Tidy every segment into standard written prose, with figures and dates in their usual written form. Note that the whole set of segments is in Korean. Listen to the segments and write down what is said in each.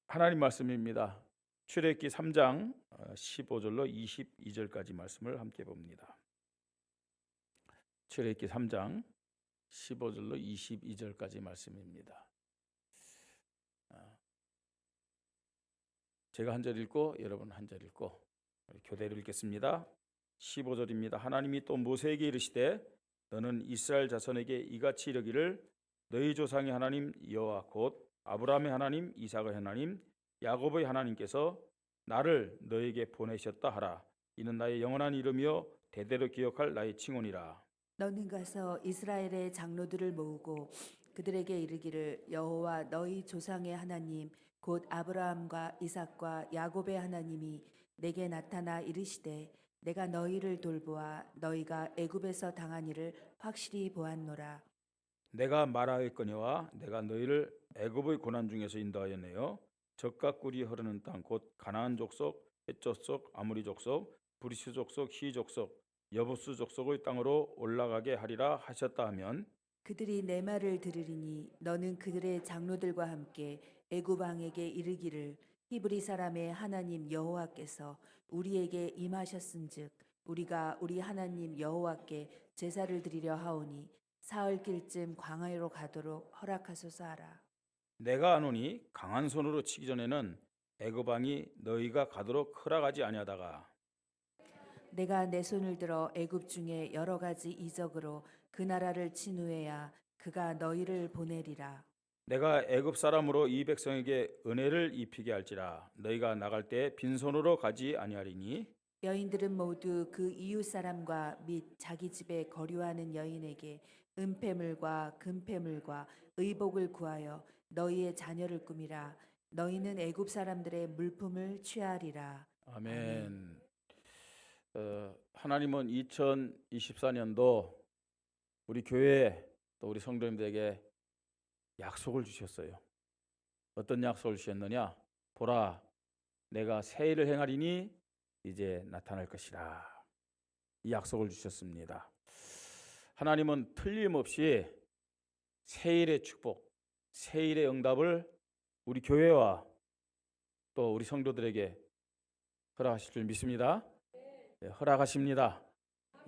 하나님 말씀입니다. 출애굽기 3장 15절로 22절까지 말씀을 함께 봅니다. 출애굽기 3장 15절로 22절까지 말씀입니다. 제가 한 절 읽고 여러분 한 절 읽고 교대로 읽겠습니다. 15절입니다. 하나님이 또 모세에게 이르시되 너는 이스라엘 자손에게 이같이 이르기를 너희 조상의 하나님 여호와 곧 아브라함의 하나님, 이삭의 하나님, 야곱의 하나님께서 나를 너에게 보내셨다 하라. 이는 나의 영원한 이름이요 대대로 기억할 나의 칭언이라. 너는 가서 이스라엘의 장로들을 모으고 그들에게 이르기를 여호와 너희 조상의 하나님 곧 아브라함과 이삭과 야곱의 하나님이 내게 나타나 이르시되 내가 너희를 돌보아 너희가 애굽에서 당한 일을 확실히 보았노라. 내가 말하였거니와 내가 너희를 애굽의 고난 중에서 인도하였네요. 젖과 꿀이 흐르는 땅 곧 가나안 족속, 헷 족속, 아모리 족속, 브리스 족속, 히 족속, 여부스 족속의 땅으로 올라가게 하리라 하셨다 하면 그들이 내 말을 들으리니 너는 그들의 장로들과 함께 애굽 왕에게 이르기를 히브리 사람의 하나님 여호와께서 우리에게 임하셨은즉 우리가 우리 하나님 여호와께 제사를 드리려 하오니 사흘길쯤 광야로 가도록 허락하소서 하라. 내가 아노니 강한 손으로 치기 전에는 애굽 왕이 너희가 가도록 허락하지 아니하다가 내가 내 손을 들어 애굽 중에 여러 가지 이적으로 그 나라를 친 후에야 그가 너희를 보내리라. 내가 애굽 사람으로 이 백성에게 은혜를 입히게 할지라 너희가 나갈 때 빈손으로 가지 아니하리니 여인들은 모두 그 이웃 사람과 및 자기 집에 거류하는 여인에게 은폐물과 금폐물과 의복을 구하여 너희의 자녀를 꾸미라. 너희는 애굽 사람들의 물품을 취하리라. 아멘. 하나님은 2024년도 우리 교회 또 우리 성도님들에게 약속을 주셨어요. 어떤 약속을 주셨느냐? 보라, 내가 새 일을 행하리니 이제 나타날 것이라. 이 약속을 주셨습니다. 하나님은 틀림없이 새 일의 축복, 새 일의 응답을 우리 교회와 또 우리 성도들에게 허락하실 줄 믿습니다. 예, 허락하십니다.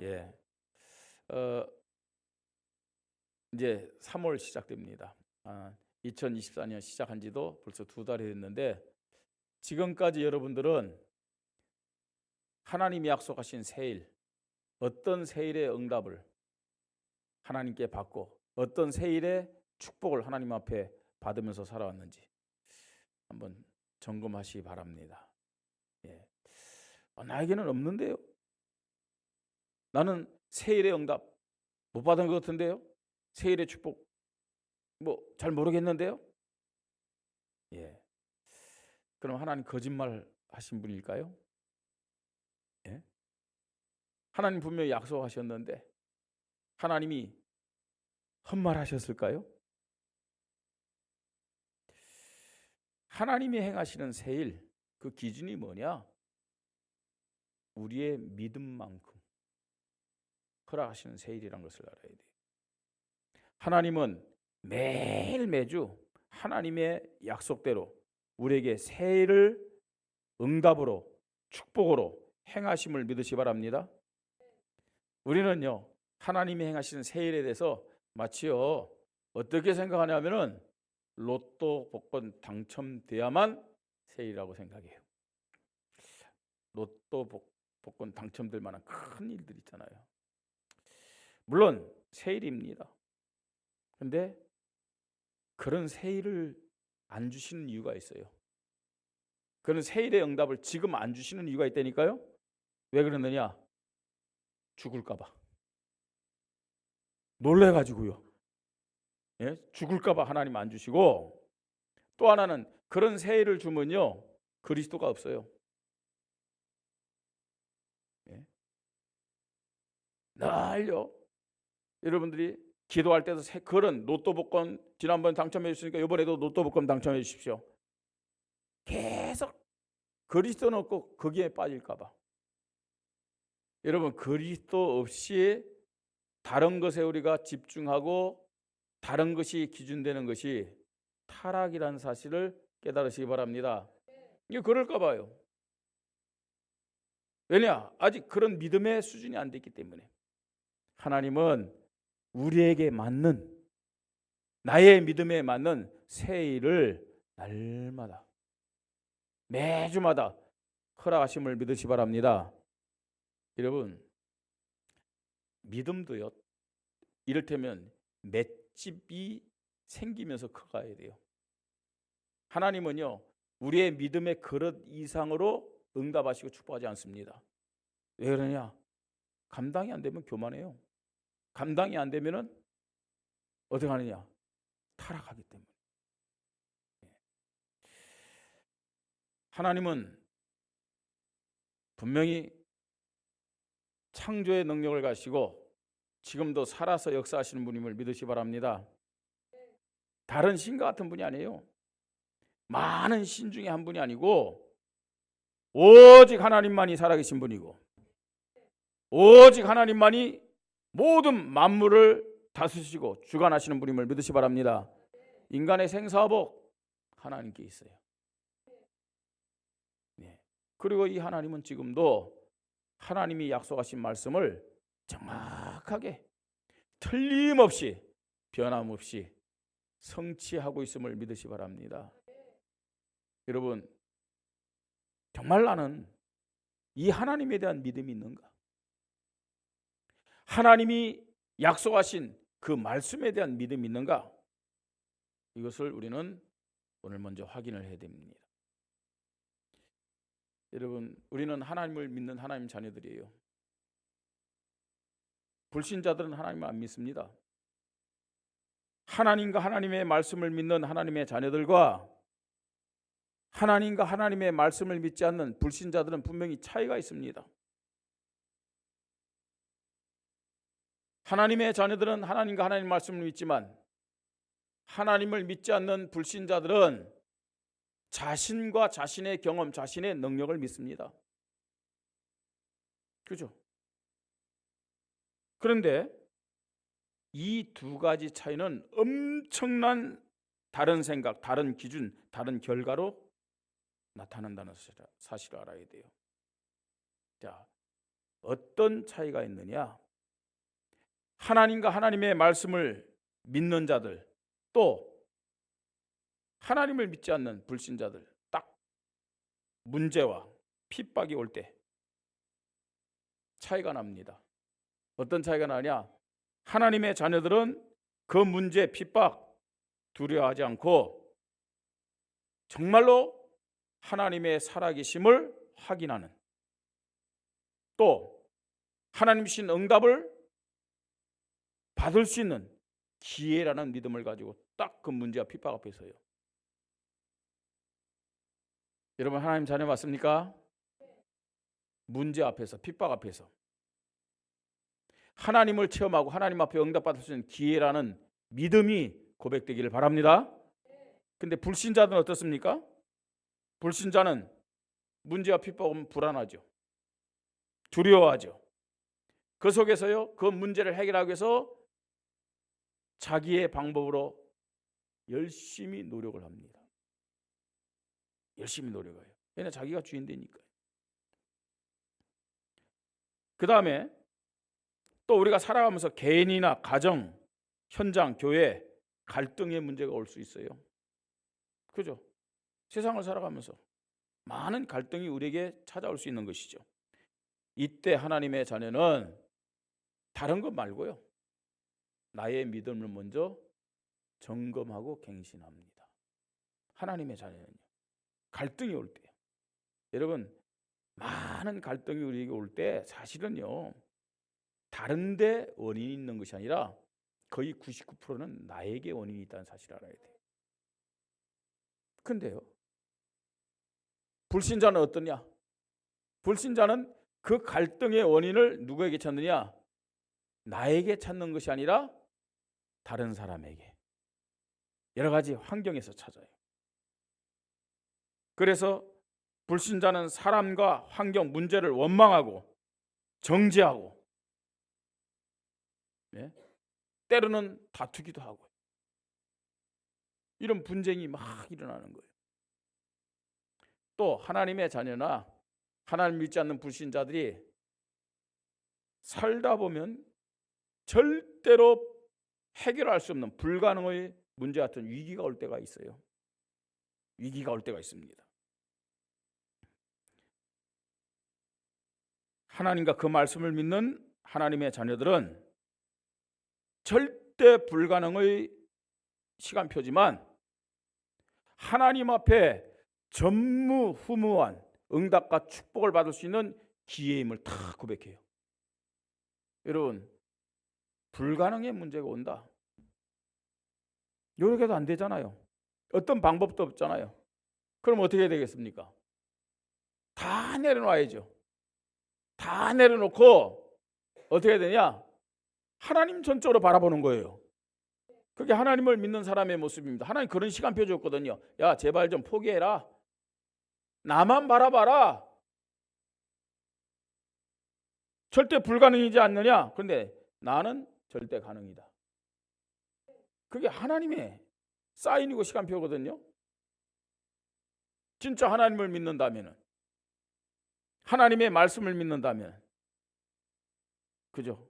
예. 이제 3월 시작됩니다. 2024년 시작한 지도 벌써 2달이 됐는데 지금까지 여러분들은 하나님이 약속하신 새일, 어떤 새일의 응답을 하나님께 받고 어떤 새일의 축복을 하나님 앞에 받으면서 살아왔는지 한번 점검하시기 바랍니다. 예. 나에게는 없는데요. 나는 새일의 응답 못 받은 것 같은데요. 새일의 축복 잘 모르겠는데요. 예. 그럼 하나님 거짓말 하신 분일까요? 예? 하나님 분명히 약속하셨는데 하나님이 헛말하셨을까요? 하나님이 행하시는 새일 그 기준이 뭐냐? 우리의 믿음만큼 허락하시는 새일이란 것을 알아야 돼요. 하나님은 매일 매주 하나님의 약속대로 우리에게 새해를 응답으로 축복으로 행하심을 믿으시 바랍니다. 우리는요 하나님이 행하시는 새해에 대해서 마치요 어떻게 생각하냐면은 로또 복권 당첨돼야만 새해라고 생각해요. 로또 복권 당첨될 만한 큰 일들 있잖아요. 물론 새해입니다. 근데 그런 새해를 안 주시는 이유가 있어요. 그런 새해의 응답을 지금 안 주시는 이유가 있다니까요. 왜 그러느냐? 죽을까 봐. 놀래가지고요. 예? 죽을까 봐 하나님 안 주시고 또 하나는 그런 새해를 주면요 그리스도가 없어요. 예? 날요 여러분들이 기도할 때도 그런 로또 복권 지난번 당첨해 주시니까 이번에도 로또 복권 당첨해 주십시오. 계속 그리스도는 없고 거기에 빠질까 봐. 여러분 그리스도 없이 다른 것에 우리가 집중하고 다른 것이 기준되는 것이 타락이라는 사실을 깨달으시기 바랍니다. 이게 그럴까 봐요. 왜냐? 아직 그런 믿음의 수준이 안 됐기 때문에. 하나님은 우리에게 맞는, 나의 믿음에 맞는 새 일을 날마다 매주마다 허락하심을 믿으시 바랍니다. 여러분, 믿음도요, 이를테면 맷집이 생기면서 커가야 돼요. 하나님은요, 우리의 믿음의 그릇 이상으로 응답하시고 축복하지 않습니다. 왜 그러냐? 감당이 안 되면 교만해요. 감당이 안 되면은 어떻게 하느냐? 타락하기 때문에. 하나님은 분명히 창조의 능력을 가지고 지금도 살아서 역사하시는 분임을 믿으시 바랍니다. 다른 신과 같은 분이 아니에요. 많은 신 중에 한 분이 아니고 오직 하나님만이 살아계신 분이고 오직 하나님만이 모든 만물을 다스리시고 주관하시는 분임을 믿으시 바랍니다. 인간의 생사복 하나님께 있어요. 네. 그리고 이 하나님은 지금도 하나님이 약속하신 말씀을 정확하게 틀림없이 변함없이 성취하고 있음을 믿으시 바랍니다. 여러분, 정말 나는 이 하나님에 대한 믿음이 있는가? 하나님이 약속하신 그 말씀에 대한 믿음이 있는가? 이것을 우리는 오늘 먼저 확인을 해야 됩니다. 여러분, 우리는 하나님을 믿는 하나님 자녀들이에요. 불신자들은 하나님을 안 믿습니다. 하나님과 하나님의 말씀을 믿는 하나님의 자녀들과 하나님과 하나님의 말씀을 믿지 않는 불신자들은 분명히 차이가 있습니다. 하나님의 자녀들은 하나님과 하나님의 말씀을 믿지만 하나님을 믿지 않는 불신자들은 자신과 자신의 경험, 자신의 능력을 믿습니다. 그죠? 그런데 이 두 가지 차이는 엄청난 다른 생각, 다른 기준, 다른 결과로 나타난다는 사실을 알아야 돼요. 자, 어떤 차이가 있느냐? 하나님과 하나님의 말씀을 믿는 자들, 또 하나님을 믿지 않는 불신자들, 딱 문제와 핍박이 올 때 차이가 납니다. 어떤 차이가 나냐? 하나님의 자녀들은 그 문제, 핍박 두려워하지 않고 정말로 하나님의 살아계심을 확인하는, 또 하나님 주신 응답을 받을 수 있는 기회라는 믿음을 가지고 딱 그 문제와 핍박 앞에 서요. 여러분, 하나님 자녀 맞습니까? 문제 앞에서, 핍박 앞에서 하나님을 체험하고 하나님 앞에 응답받을 수 있는 기회라는 믿음이 고백되기를 바랍니다. 근데 불신자는 어떻습니까? 불신자는 문제와 핍박 오면 불안하죠. 두려워하죠. 그 속에서요, 그 문제를 해결하기 위해서 자기의 방법으로 열심히 노력을 합니다. 열심히 노력해요. 왜냐하면 자기가 주인 되니까요. 그 다음에 또 우리가 살아가면서 개인이나 가정, 현장, 교회 갈등의 문제가 올 수 있어요. 그죠? 세상을 살아가면서 많은 갈등이 우리에게 찾아올 수 있는 것이죠. 이때 하나님의 자녀는 다른 것 말고요, 나의 믿음을 먼저 점검하고 갱신합니다. 하나님의 자녀는요, 갈등이 올 때, 여러분, 많은 갈등이 우리에게 올 때 사실은요, 다른 데 원인이 있는 것이 아니라 거의 99%는 나에게 원인이 있다는 사실을 알아야 돼요. 근데요, 불신자는 어떠냐? 불신자는 그 갈등의 원인을 누구에게 찾느냐? 나에게 찾는 것이 아니라 다른 사람에게, 여러 가지 환경에서 찾아요. 그래서 불신자는 사람과 환경, 문제를 원망하고 정죄하고, 네? 때로는 다투기도 하고, 이런 분쟁이 막 일어나는 거예요. 또 하나님의 자녀나 하나님 믿지 않는 불신자들이 살다 보면 절대로 해결할 수 없는 불가능의 문제 같은 위기가 올 때가 있어요. 위기가 올 때가 있습니다. 하나님과 그 말씀을 믿는 하나님의 자녀들은 절대 불가능의 시간표지만 하나님 앞에 전무후무한 응답과 축복을 받을 수 있는 기회임을 다 고백해요. 여러분, 불가능의 문제가 온다. 이렇게도 안 되잖아요. 어떤 방법도 없잖아요. 그럼 어떻게 해야 되겠습니까? 다 내려놔야죠. 다 내려놓고 어떻게 해야 되냐? 하나님 전적으로 바라보는 거예요. 그게 하나님을 믿는 사람의 모습입니다. 하나님 그런 시간표 줬거든요. 야, 제발 좀 포기해라. 나만 바라봐라. 절대 불가능이지 않느냐? 그런데 나는 절대 가능이다. 그게 하나님의 사인이고 시간표거든요. 진짜 하나님을 믿는다면, 하나님의 말씀을 믿는다면, 그죠?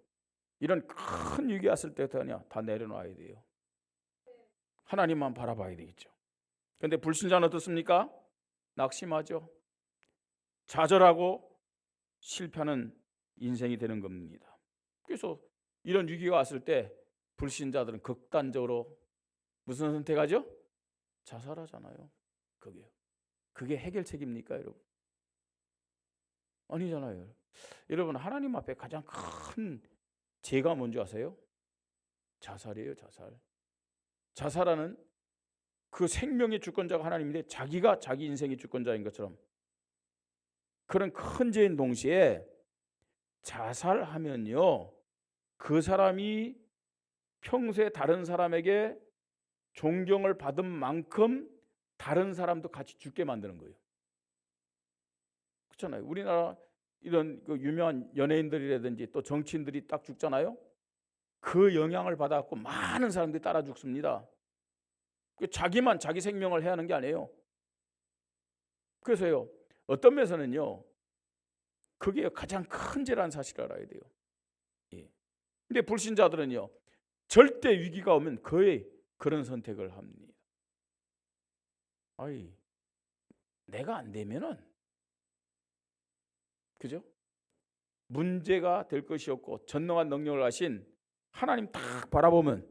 이런 큰 위기 왔을 때 다 내려놔야 돼요. 하나님만 바라봐야 되겠죠. 그런데 불신자는 어떻습니까? 낙심하죠. 좌절하고 실패하는 인생이 되는 겁니다. 그래서 이런 위기가 왔을 때 불신자들은 극단적으로 무슨 선택하죠? 자살하잖아요. 그게 해결책입니까, 여러분? 아니잖아요. 여러분, 하나님 앞에 가장 큰 죄가 뭔지 아세요? 자살이에요, 자살. 자살하는 그 생명의 주권자가 하나님인데 자기가 자기 인생의 주권자인 것처럼 그런 큰 죄인 동시에 자살하면요, 그 사람이 평소에 다른 사람에게 존경을 받은 만큼 다른 사람도 같이 죽게 만드는 거예요. 그렇잖아요. 우리나라 이런 그 유명한 연예인들이라든지 또 정치인들이 딱 죽잖아요. 그 영향을 받아갖고 많은 사람들이 따라 죽습니다. 자기만 자기 생명을 해야 하는 게 아니에요. 그래서요, 어떤 면에서는요, 그게 가장 큰 죄라는 사실을 알아야 돼요. 예. 근데 불신자들은요, 절대 위기가 오면 거의 그런 선택을 합니다. 아이, 내가 안 되면은, 그죠? 문제가 될 것이 없고 전능한 능력을 가신 하나님 딱 바라보면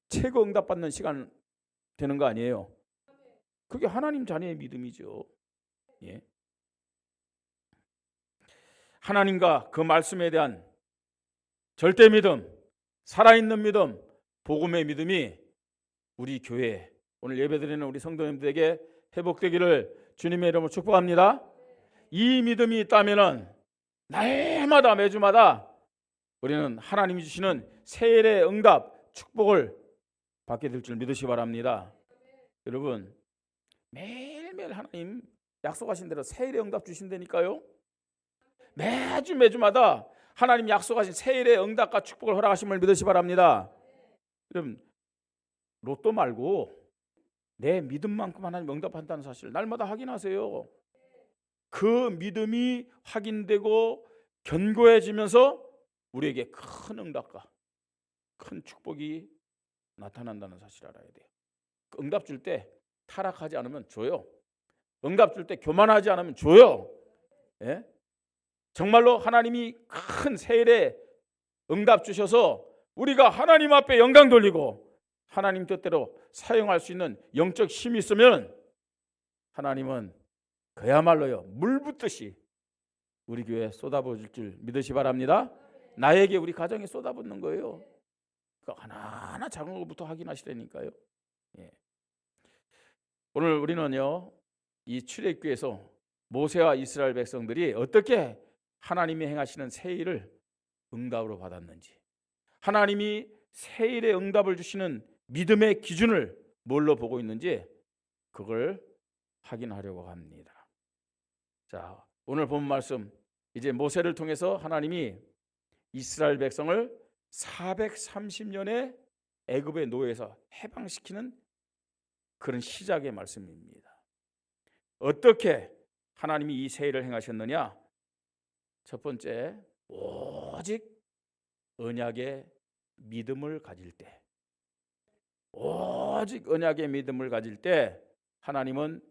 최고 응답받는 시간 되는 거 아니에요? 그게 하나님 자녀의 믿음이죠. 예. 하나님과 그 말씀에 대한 절대 믿음, 살아있는 믿음, 복음의 믿음이 우리 교회 오늘 예배드리는 우리 성도님들에게 회복되기를 주님의 이름으로 축복합니다. 이 믿음이 있다면은 날마다 매주마다 우리는 하나님이 주시는 세일의 응답, 축복을 받게 될 줄 믿으시기 바랍니다. 여러분, 매일매일 하나님 약속하신 대로 세일의 응답 주신다니까요. 매주마다 하나님 약속하신 세일의 응답과 축복을 허락하심을 믿으시기 바랍니다. 여러분, 로또 말고 내 믿음만큼 하나님 응답한다는 사실을 날마다 확인하세요. 그 믿음이 확인되고 견고해지면서 우리에게 큰 응답과 큰 축복이 나타난다는 사실을 알아야 돼요. 응답 줄 때 타락하지 않으면 줘요. 응답 줄 때 교만하지 않으면 줘요. 예? 정말로 하나님이 큰 세일에 응답 주셔서 우리가 하나님 앞에 영광 돌리고 하나님 뜻대로 사용할 수 있는 영적 힘이 있으면 하나님은 그야말로요, 물 붓듯이 우리 교회에 쏟아부을 줄 믿으시 바랍니다. 나에게, 우리 가정에 쏟아붓는 거예요. 하나하나 작은 것부터 확인하시라니까요. 예. 오늘 우리는요, 이 출애굽기에서 모세와 이스라엘 백성들이 어떻게 하나님이 행하시는 세일을 응답으로 받았는지, 하나님이 세일의 응답을 주시는 믿음의 기준을 뭘로 보고 있는지 그걸 확인하려고 합니다. 자, 오늘 본 말씀, 이제 모세를 통해서 하나님이 이스라엘 백성을 430년의 애굽의 노예에서 해방시키는 그런 시작의 말씀입니다. 어떻게 하나님이 이 새 일을 행하셨느냐? 첫 번째, 오직 언약의 믿음을 가질 때, 오직 언약의 믿음을 가질 때 하나님은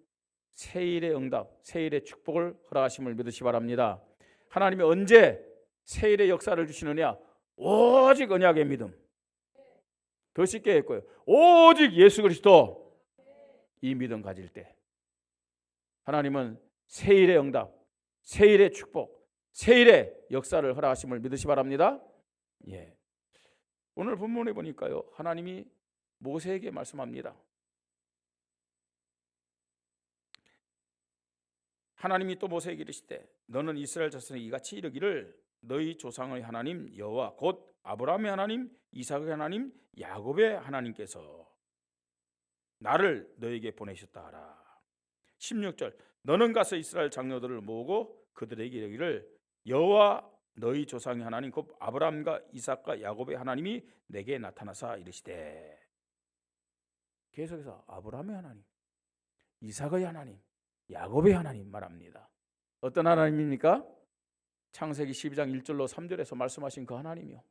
새 일의 응답, 새 일의 축복을 허락하심을 믿으시 바랍니다. 하나님이 언제 새 일의 역사를 주시느냐? 오직 언약의 믿음. 더 쉽게 했고요. 오직 예수 그리스도, 이 믿음 가질 때 하나님은 새 일의 응답, 새 일의 축복, 새 일의 역사를 허락하심을 믿으시 바랍니다. 예. 오늘 본문에 보니까요, 하나님이 모세에게 말씀합니다. 하나님이 또 모세에게 이르시되 너는 이스라엘 자손에게 이같이 이르기를 너희 조상의 하나님 여호와 곧 아브라함의 하나님, 이삭의 하나님, 야곱의 하나님께서 나를 너에게 보내셨다 하라. 16절 너는 가서 이스라엘 장로들을 모으고 그들에게 이르기를 여호와 너희 조상의 하나님 곧 아브라함과 이삭과 야곱의 하나님이 내게 나타나사 이르시되. 계속해서 아브라함의 하나님, 이삭의 하나님, 야곱의 하나님 말합니다. 어떤 하나님입니까? 창세기 12장 1절로 3절에서 말씀하신 그 하나님이요.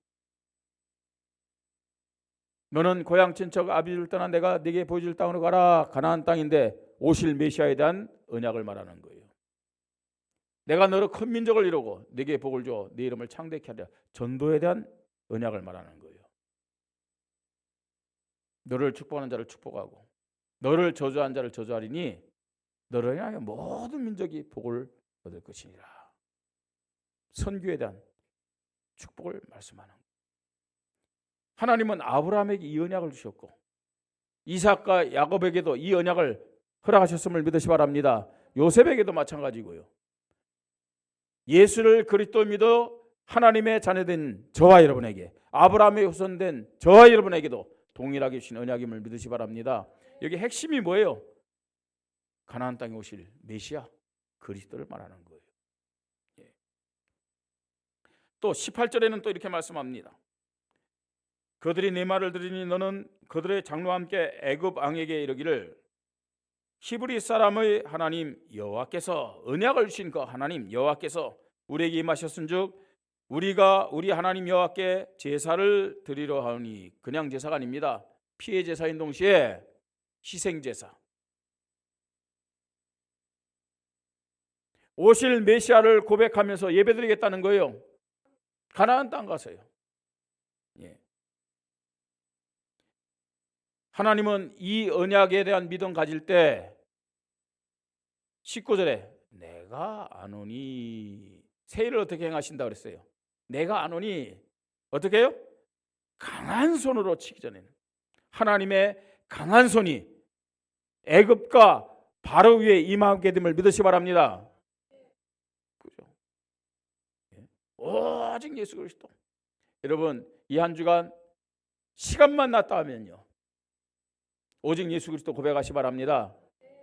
너는 고향 친척 아비를 떠나 내가 네게 보여줄 땅으로 가라. 가나안 땅인데 오실 메시아에 대한 언약을 말하는 거예요. 내가 너로 큰 민족을 이루고 네게 복을 줘 네 이름을 창대케 하리라. 전도에 대한 언약을 말하는 거예요. 너를 축복하는 자를 축복하고 너를 저주한 자를 저주하리니 너를 향하여 모든 민족이 복을 얻을 것이니라. 선교에 대한 축복을 말씀하는 거예요. 하나님은 아브라함에게 이 언약을 주셨고 이삭과 야곱에게도 이 언약을 허락하셨음을 믿으시 바랍니다. 요셉에게도 마찬가지고요. 예수를 그리스도 믿어 하나님의 자녀된 저와 여러분에게, 아브라함의 후손된 저와 여러분에게도 동일하게 주신 언약임을 믿으시 바랍니다. 여기 핵심이 뭐예요? 가나안 땅에 오실 메시아 그리스도를 말하는 거예요. 예. 또 18절에는 또 이렇게 말씀합니다. 그들이 내 말을 들으니 너는 그들의 장로와 함께 애굽 왕에게 이르기를 히브리 사람의 하나님 여호와께서 언약을 주신 그 하나님 여호와께서 우리에게 임하셨은즉 우리가 우리 하나님 여호와께 제사를 드리려 하오니, 그냥 제사가 아닙니다. 피해 제사인 동시에 희생 제사. 오실 메시아를 고백하면서 예배드리겠다는 거예요. 가나안 땅 가서요. 예. 하나님은 이 언약에 대한 믿음 가질 때 19절에 내가 아노니, 새 일을 어떻게 행하신다 그랬어요? 내가 아노니 어떻게 해요? 강한 손으로 치기 전에는 하나님의 강한 손이 애굽과 바로 위에 임하게 됨을 믿으시 바랍니다. 그죠? 오직 예수 그리스도. 여러분 이 한 주간 시간만 났다 하면요 오직 예수 그리스도 고백하시 바랍니다.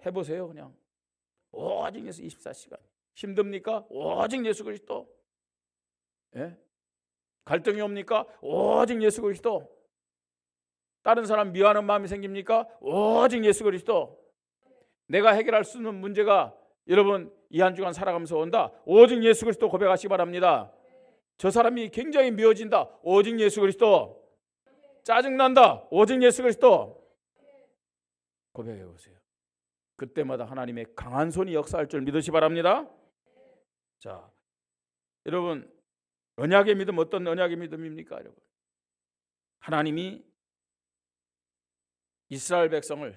해보세요. 그냥 오직 예수 24시간. 힘듭니까? 오직 예수 그리스도. 예? 갈등이 옵니까? 오직 예수 그리스도. 다른 사람 미워하는 마음이 생깁니까? 오직 예수 그리스도. 내가 해결할 수 있는 문제가 여러분 이 한 주간 살아가면서 온다. 오직 예수 그리스도 고백하시기 바랍니다. 저 사람이 굉장히 미워진다. 오직 예수 그리스도. 짜증난다. 오직 예수 그리스도. 고백해 보세요. 그때마다 하나님의 강한 손이 역사할 줄 믿으시 바랍니다. 자, 여러분 언약의 믿음 어떤 언약의 믿음입니까, 여러분? 하나님이 이스라엘 백성을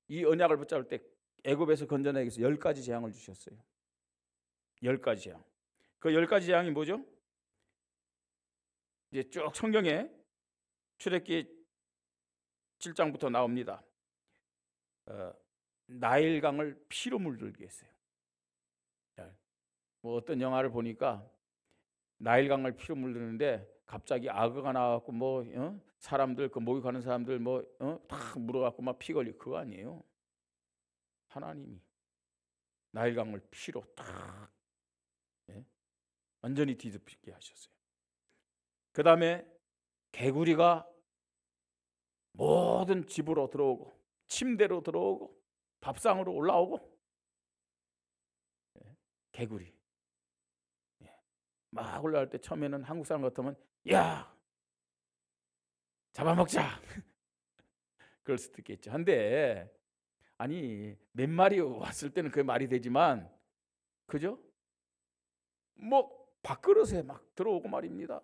이 언약을 붙잡을 때 애굽에서 건져내기 위해서 10가지 재앙을 주셨어요. 10가지 재앙. 그 10가지 재앙이 뭐죠? 이제 쭉 성경에 출애굽기 7장부터 나옵니다. 나일강을 피로 물들게 했어요. 뭐 어떤 영화를 보니까 나일강을 피로 물드는데 갑자기 악어가 나와갖고 뭐 사람들 그 목욕하는 사람들 다 물어갖고 막 피 걸리. 그거 아니에요. 하나님이 나일강을 피로 딱 완전히 뒤덮게 하셨어요. 그 다음에 개구리가 모든 집으로 들어오고 침대로 들어오고 밥상으로 올라오고 개구리. 막 올라갈 때 처음에는 한국 사람 같으면 야 잡아먹자 그럴 수도 있겠죠. 한데 아니 몇 마리 왔을 때는 그게 말이 되지만 그죠? 뭐 밥그릇에 막 들어오고 말입니다.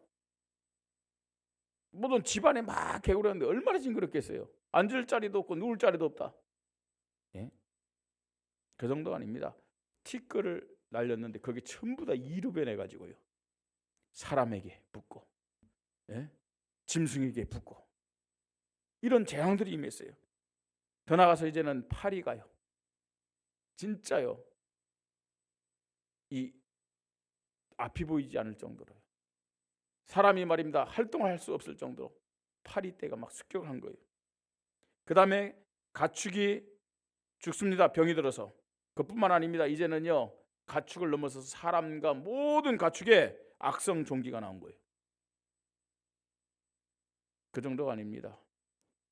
모든 집안에 막 개구리였는데 얼마나 징그럽겠어요. 앉을 자리도 없고 누울 자리도 없다. 예? 그 정도가 아닙니다. 티끌을 날렸는데 거기 전부 다 이로 변해가지고요. 사람에게 붙고, 예? 짐승에게 붙고 이런 재앙들이 임했어요. 더 나가서 이제는 파리가요. 진짜요. 이 앞이 보이지 않을 정도로요. 사람이 말입니다. 활동할 수 없을 정도로 파리떼가 막 습격한 거예요. 그 다음에 가축이 죽습니다. 병이 들어서. 그뿐만 아닙니다. 이제는요 가축을 넘어서서 사람과 모든 가축에 악성 종기가 나온 거예요. 그 정도가 아닙니다.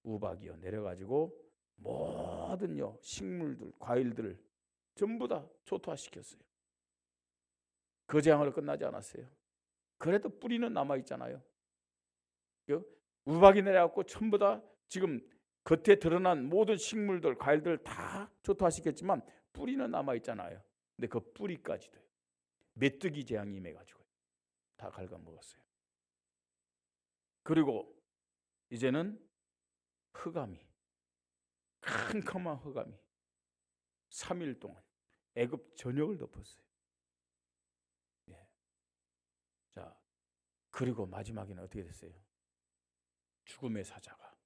우박이요 내려가지고 모든요 식물들, 과일들을 전부 다 초토화시켰어요. 그 재앙으로 끝나지 않았어요. 그래도 뿌리는 남아 있잖아요. 우박이 내려갖고 전부 다 지금 겉에 드러난 모든 식물들, 과일들 다 초토화시켰지만 뿌리는 남아 있잖아요. 근데 그 뿌리까지도 메뚜기 재앙이 임해가지고 다 갉아먹었어요. 그리고 이제는 흑암이, 캄캄한 흑암이 3일 동안 애굽 전역을 덮었어요. 예. 자, 그리고 마지막에는 어떻게 됐어요? 죽음의 사자가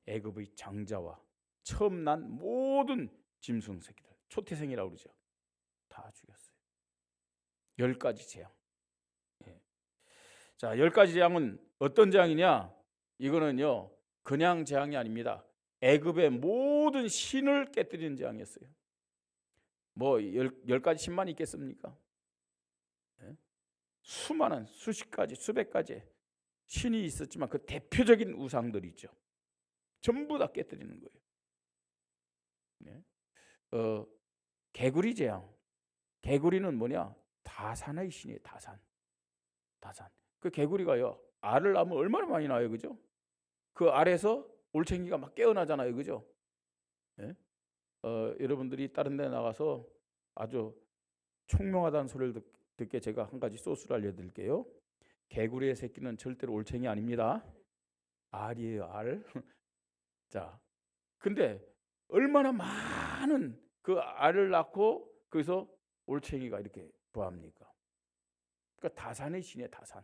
애굽의 장자와 처음 난 모든 짐승 새끼들, 초태생이라고 그러죠. 다 죽였어요. 10가지 재앙. 예. 자, 10가지 재앙은 어떤 재앙이냐? 이거는요 그냥 재앙이 아닙니다. 애굽의 모든 신을 깨뜨리는 재앙이었어요. 뭐 10가지 신만 있겠습니까? 예? 수많은 수십 가지 수백 가지 신이 있었지만 그 대표적인 우상들이죠. 전부 다 깨뜨리는 거예요. 예? 개구리 재앙. 개구리는 뭐냐? 다산의 신이에요. 다산. 그 개구리가요 알을 낳으면 얼마나 많이 나요, 그죠? 그 알에서 올챙이가 막 깨어나잖아요, 그죠? 예? 여러분들이 다른 데 나가서 아주 총명하다는 소리를 듣게 제가 한 가지 소스를 알려드릴게요. 개구리의 새끼는 절대로 올챙이 아닙니다. 알이에요, 알. 자, 근데 얼마나 많은 그 알을 낳고 거기서 올챙이가 이렇게 부합니까? 그러니까 다산의 신이에요, 다산.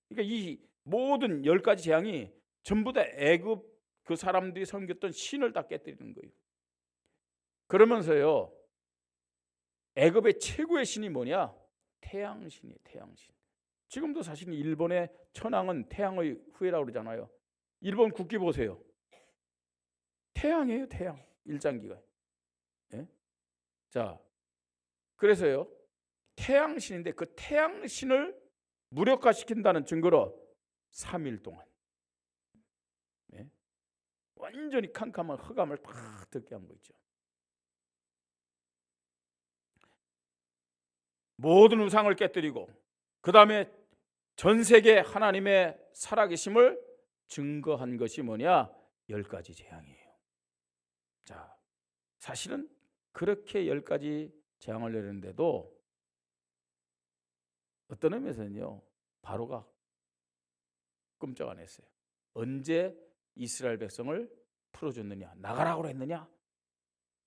그러니까 이 모든 10가지 재앙이 전부 다 애굽 그 사람들이 섬겼던 신을 다 깨뜨리는 거예요. 그러면서요 애굽의 최고의 신이 뭐냐? 태양신이에요. 태양신. 지금도 사실 일본의 천황은 태양의 후예라고 그러잖아요. 일본 국기 보세요. 태양이에요. 태양. 일장기가. 예? 자, 그래서요 태양신인데 그 태양신을 무력화시킨다는 증거로 3일 동안 완전히 캄캄한 흑암을 다 듣게 한 거 있죠. 모든 우상을 깨뜨리고 그 다음에 전 세계 하나님의 살아계심을 증거한 것이 뭐냐? 10가지 재앙이에요. 자, 사실은 그렇게 10가지 재앙을 내렸는데도 어떤 의미에서는요 바로가 꼼짝 안 했어요. 언제 이스라엘 백성을 풀어줬느냐? 나가라고 했느냐?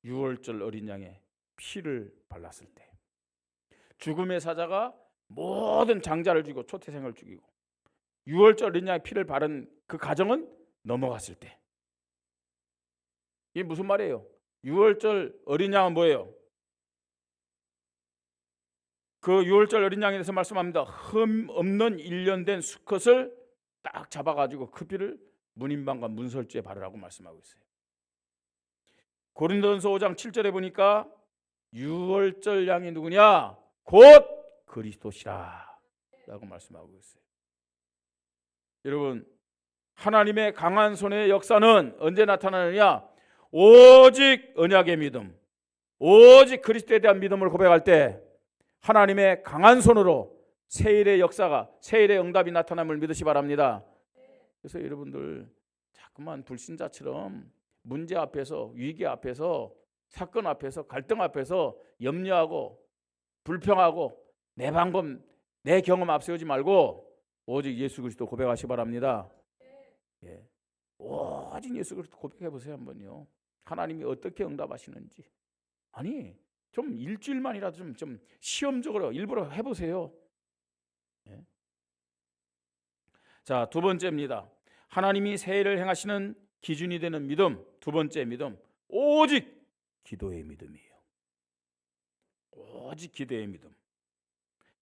6월절 어린 양의 피를 발랐을 때. 죽음의 사자가 모든 장자를 죽이고 초태생을 죽이고 6월절 어린 양의 피를 바른 그 가정은 넘어갔을 때. 이게 무슨 말이에요? 6월절 어린 양은 뭐예요? 그 6월절 어린 양에 대해서 말씀합니다. 흠 없는 1년 된 수컷을 딱 잡아가지고 그 피를 문인방과 문설주에 바르라고 말씀하고 있어요. 고린도전서 5장 7절에 보니까 6월절 양이 누구냐? 곧 그리스도시라 라고 말씀하고 있어요. 여러분, 하나님의 강한 손의 역사는 언제 나타나느냐? 오직 언약의 믿음, 오직 그리스도에 대한 믿음을 고백할 때 하나님의 강한 손으로 세일의 역사가, 세일의 응답이 나타남을 믿으시 바랍니다. 그래서 여러분들 자꾸만 불신자처럼 문제 앞에서, 위기 앞에서, 사건 앞에서, 갈등 앞에서 염려하고 불평하고 내 방법, 내 경험 앞세우지 말고 오직 예수 그리스도 고백하시 바랍니다. 예. 오직 예수 그리스도 고백해 보세요. 한번요. 하나님이 어떻게 응답하시는지. 아니 좀 일주일만이라도 좀 시험적으로 일부러 해보세요. 예. 자, 두 번째입니다. 하나님이 세일을 행하시는 기준이 되는 믿음. 두 번째 믿음, 오직 기도의 믿음이에요. 오직 기도의 믿음.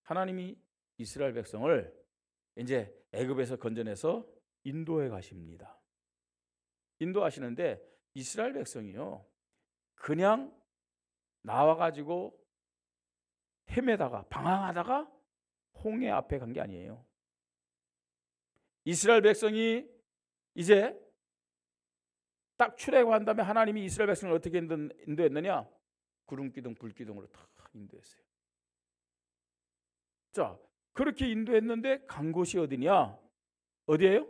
하나님이 이스라엘 백성을 이제 애굽에서 건져내서 인도에 가십니다. 인도하시는데 이스라엘 백성이요, 그냥 나와가지고 헤매다가 방황하다가 홍해 앞에 간 게 아니에요. 이스라엘 백성이 이제 딱 출애굽한 다음에 하나님이 이스라엘 백성을 어떻게 인도했느냐? 구름기둥 불기둥으로 다 인도했어요. 자, 그렇게 인도했는데 간 곳이 어디냐? 어디예요?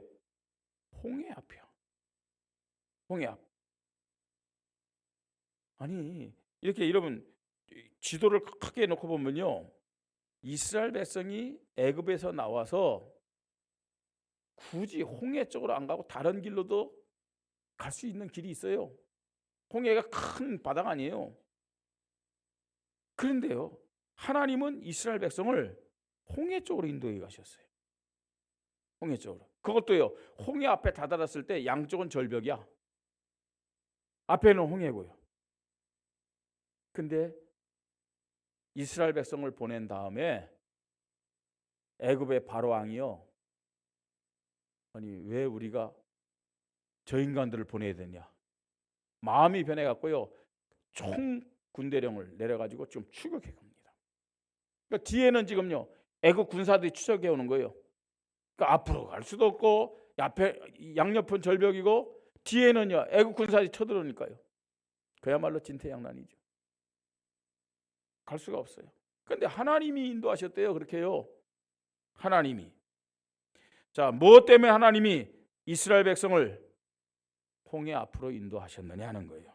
홍해 앞이야. 홍해 앞. 아니 이렇게 여러분 지도를 크게 놓고 보면요, 이스라엘 백성이 애굽에서 나와서 굳이 홍해 쪽으로 안 가고 다른 길로도 갈 수 있는 길이 있어요. 홍해가 큰 바다가 아니에요. 그런데요, 하나님은 이스라엘 백성을 홍해 쪽으로 인도해 가셨어요. 홍해 쪽으로. 그것도요, 홍해 앞에 다다랐을 때 양쪽은 절벽이야. 앞에는 홍해고요. 근데 이스라엘 백성을 보낸 다음에 애굽의 바로 왕이요, 아니 왜 우리가 저 인간들을 보내야 되냐, 마음이 변해갖고요 총 군대령을 내려가지고 좀 추격해 갑니다. 그러니까 뒤에는 지금요 애국 군사들이 추격해 오는 거예요. 그러니까 앞으로 갈 수도 없고 앞에 양옆은 절벽이고 뒤에는요 애국 군사들이 쳐들어오니까요 그야말로 진퇴양난이죠. 갈 수가 없어요. 그런데 하나님이 인도하셨대요. 그렇게요. 하나님이. 자, 무엇 때문에 하나님이 이스라엘 백성을 홍해 앞으로 인도하셨느냐 하는 거예요.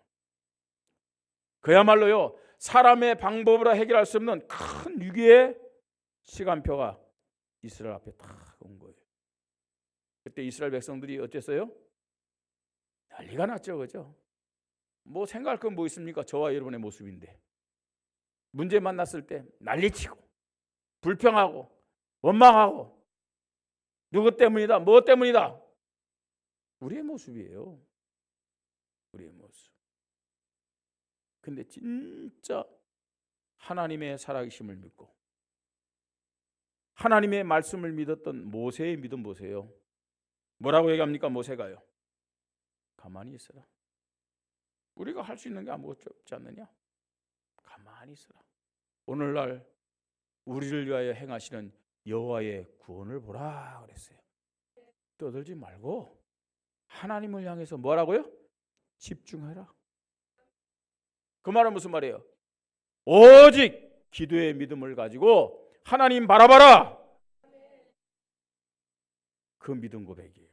그야말로요 사람의 방법으로 해결할 수 없는 큰 위기의 시간표가 이스라엘 앞에 딱 온 거예요. 그때 이스라엘 백성들이 어땠어요? 난리가 났죠. 그죠? 뭐 생각할 건 뭐 있습니까? 저와 여러분의 모습인데 문제 만났을 때 난리치고 불평하고 원망하고 누구 때문이다, 뭐 때문이다. 우리의 모습이에요. 우리의 모습. 근데 진짜 하나님의 살아계심을 믿고 하나님의 말씀을 믿었던 모세의 믿음 보세요. 뭐라고 얘기합니까? 모세가요, 가만히 있어라. 우리가 할 수 있는 게 아무것도 없지 않느냐? 가만히 있어라. 오늘날 우리를 위하여 행하시는 여호와의 구원을 보라 그랬어요. 떠들지 말고 하나님을 향해서 뭐라고요? 집중해라. 그 말은 무슨 말이에요? 오직 기도의 믿음을 가지고 하나님 바라봐라. 그 믿음 고백이에요.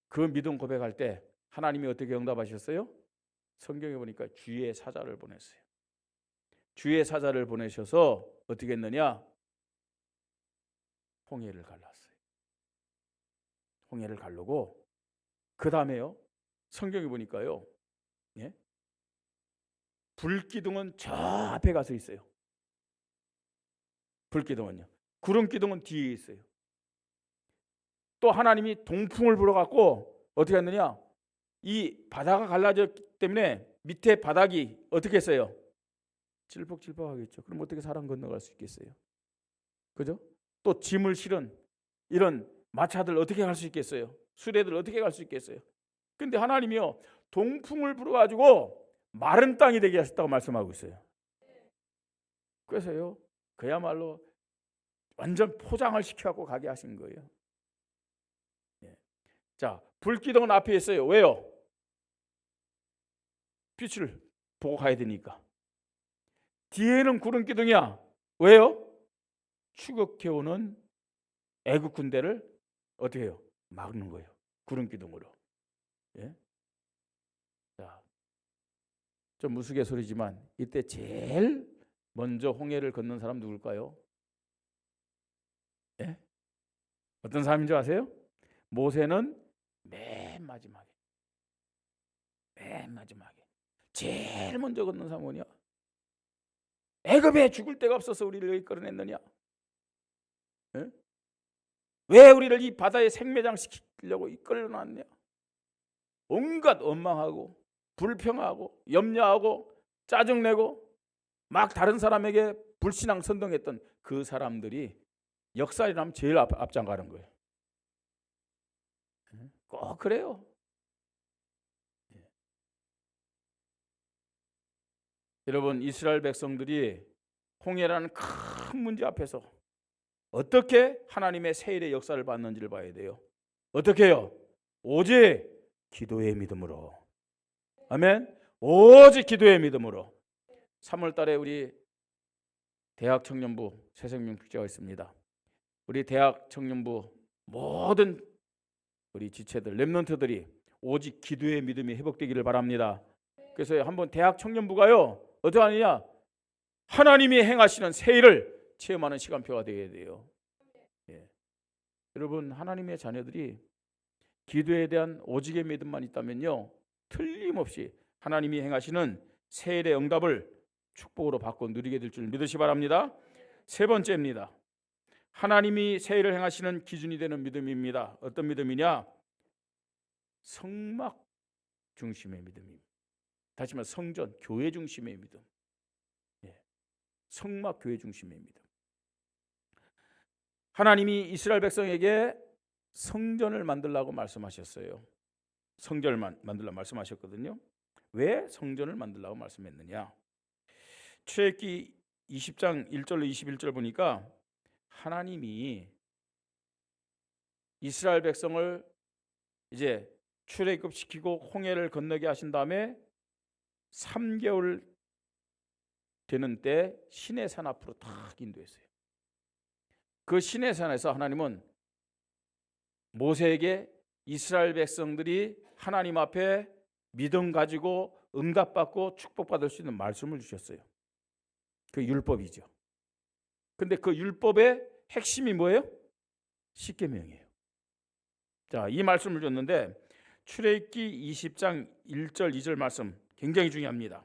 그 믿음 고백할 때 하나님이 어떻게 응답하셨어요? 성경에 보니까 주의 사자를 보냈어요. 주의 사자를 보내셔서 어떻게 했느냐? 홍해를 갈랐어요. 홍해를 가르고 그 다음에요 성경에 보니까요, 예? 불기둥은 저 앞에 가서 있어요. 불기둥은요. 구름기둥은 뒤에 있어요. 또 하나님이 동풍을 불어갖고 어떻게 했느냐? 이 바다가 갈라졌기 때문에 밑에 바닥이 어떻게 했어요? 질퍽질퍽하겠죠. 그럼 어떻게 사람 건너갈 수 있겠어요? 그죠? 또 짐을 실은 이런 마차들 어떻게 갈 수 있겠어요? 수레들 어떻게 갈 수 있겠어요? 근데 하나님이요 동풍을 불어가지고 마른 땅이 되게 하셨다고 말씀하고 있어요. 그래서요 그야말로 완전 포장을 시켜갖고 가게 하신 거예요. 예. 자, 불기둥은 앞에 있어요. 왜요? 빛을 보고 가야 되니까. 뒤에는 구름 기둥이야. 왜요? 추격해오는 애국 군대를 어떻게 해요? 막는 거예요. 구름 기둥으로. 예? 자, 좀 우스갯소리지만 이때 제일 먼저 홍해를 건넌 사람 누굴까요? 예? 어떤 사람인 줄 아세요? 모세는 맨 마지막에 제일 먼저 건넌 사람은 뭐냐? 애굽에 죽을 데가 없어서 우리를 여기 끌어냈느냐? 예? 왜 우리를 이 바다에 생매장시키려고 이끌어놨냐? 온갖 원망하고 불평하고 염려하고 짜증내고 막 다른 사람에게 불신앙 선동했던 그 사람들이 역사이라면 제일 앞장가는 거예요. 꼭 그래요. 여러분, 이스라엘 백성들이 홍해라는 큰 문제 앞에서 어떻게 하나님의 세일의 역사를 받는지를 봐야 돼요. 어떻게 해요? 오직 기도의 믿음으로. 아멘. 오직 기도의 믿음으로. 3월 달에 우리 대학 청년부 새생명 축제가 있습니다. 우리 대학 청년부 모든 우리 지체들, 렘넌트들이 오직 기도의 믿음이 회복되기를 바랍니다. 그래서 한번 대학 청년부가요, 어떠하느냐? 하나님이 행하시는 세일을 체험하는 시간표가 되어야 돼요. 예. 여러분, 하나님의 자녀들이 기도에 대한 오직의 믿음만 있다면요, 틀림없이 하나님이 행하시는 세일의 응답을 축복으로 받고 누리게 될 줄 믿으시 바랍니다. 세 번째입니다. 하나님이 세일을 행하시는 기준이 되는 믿음입니다. 어떤 믿음이냐? 성막 중심의 믿음입니다. 다시 말해 성전, 교회 중심의 믿음. 예. 성막 교회 중심의 믿음. 하나님이 이스라엘 백성에게 성전을 만들라고 말씀하셨어요. 성전을 만들라고 말씀하셨거든요. 왜 성전을 만들라고 말씀했느냐? 출애굽기 20장 1절로 21절 보니까 하나님이 이스라엘 백성을 이제 출애굽시키고 홍해를 건너게 하신 다음에 3개월 되는 때 시내산 앞으로 탁 인도했어요. 그 시내산에서 하나님은 모세에게 이스라엘 백성들이 하나님 앞에 믿음 가지고 응답받고 축복받을 수 있는 말씀을 주셨어요. 그 율법이죠. 근데 그 율법의 핵심이 뭐예요? 십계명이에요. 자, 이 말씀을 줬는데 출애굽기 20장 1절 2절 말씀 굉장히 중요합니다.